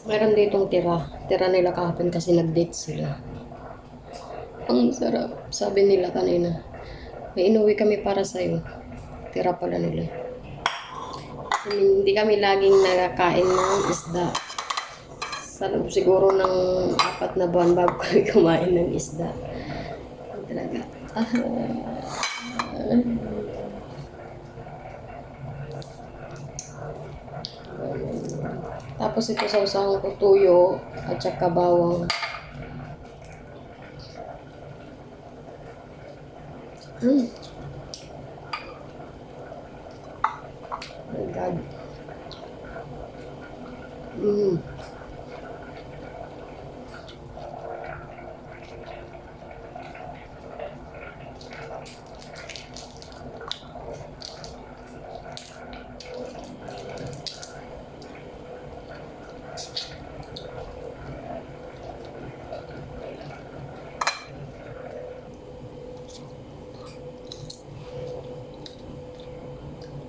Meron ditong tira. Tira nila kahapon kasi nag-date sila. Ang sarap. Sabi nila kanina, may inuwi kami para sa'yo. Tira pala nila. Kasi hindi kami laging nakakain ng isda. Sa loob siguro ng 4 na buwan bago kami kumain ng isda. Talaga. Tapos ito sausahan ko tuyo at saka bawang. Oh my God.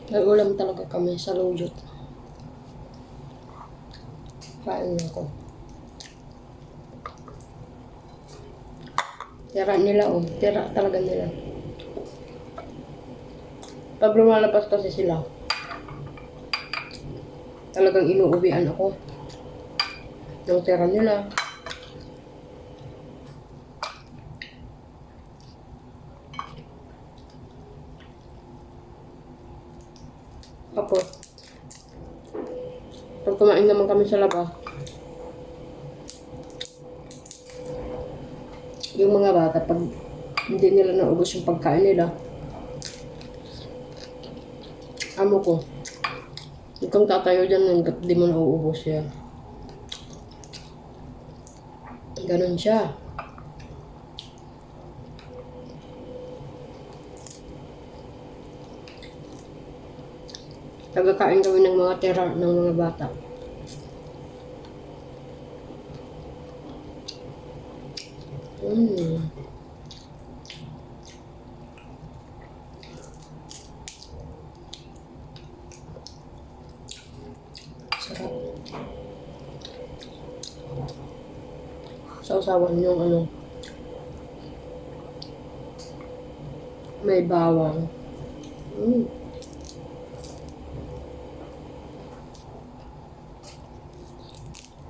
Nag-ulam talaga kami sa lujot. Kain ako. Tira nila oh. Tira talaga nila. Pag lumalabas kasi sila, talagang inuuwian ako ng tira nila. Tapos, pag kumain naman kami sa labas, yung mga bata, pag hindi nila naubos yung pagkain nila, amo ko, huwag kang tatayo dyan hanggat di mo nauubos yan. Ganon siya. Tagakain kami ng mga tira ng mga bata. Sarap. Sausawan yung ano, may bawang.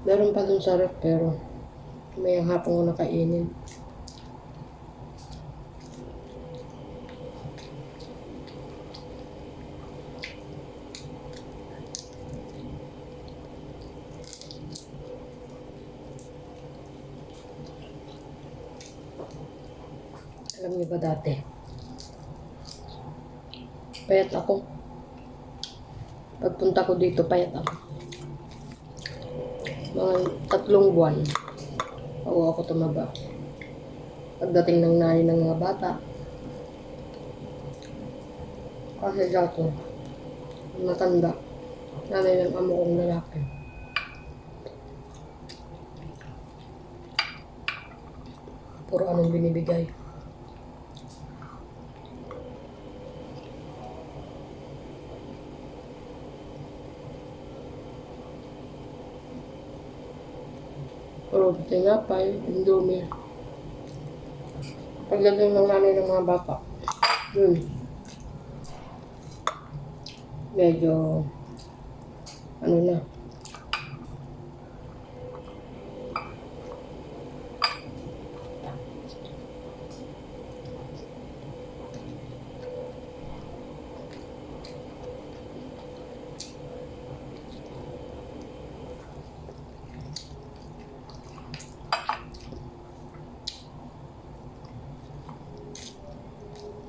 Meron pa dun sa ref pero may hapon ko nakainin. Alam niyo ba dati? Payat ako. Pagpunta ko dito, payat ako. Mga 3 buwan, bago ako tumaba. Pagdating ng nanay ng mga bata, kasi dati, matanda, nanay ng amo kong lalaki. Puro anong binibigay. Puro tinapay, indomie. Pagdating ng nanay ng mga bata, medyo, ano na,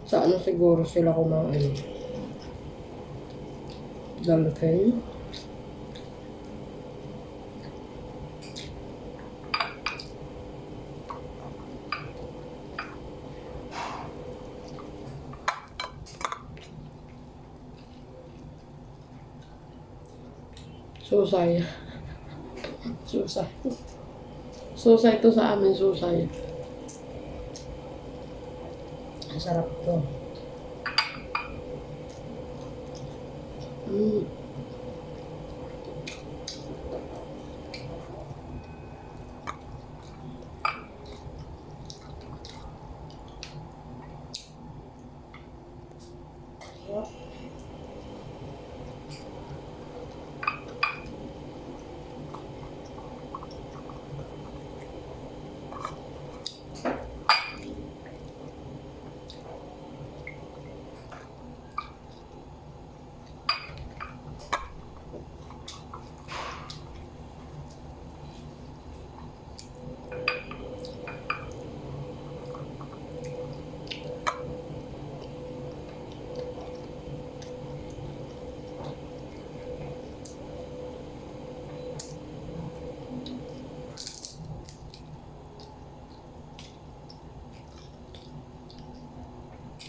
sa ano siguro sila kumain. Dolphin. Susay. Susay. Susay to sa amin, susay. Ang sarap to.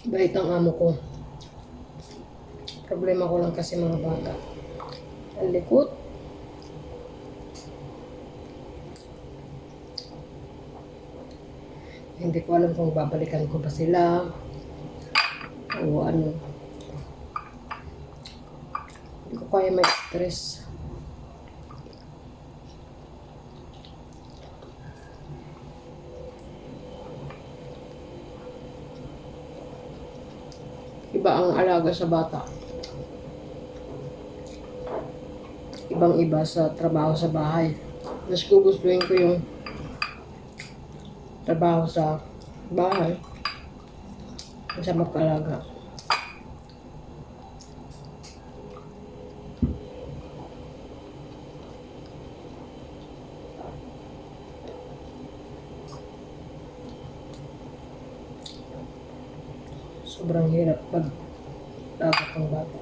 Bait ang amo ko. Problema ko lang kasi mga bata. Ang likot. Hindi ko alam kung babalikan ko ba sila o ano. Hindi ko kaya may stress. Iba ang alaga sa bata. Ibang-iba sa trabaho sa bahay. Mas gugustuhin ko yung trabaho sa bahay sa mag-alaga. Sobrang hirap pag dagat ng bata.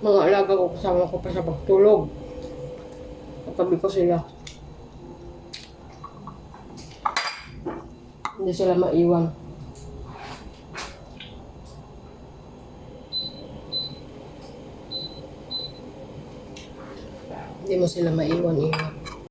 Mga alaga ko, kasama ko pa sa pagtulog. Katabi ko sila. Hindi sila maiwan. Hindi mo sila maiwan.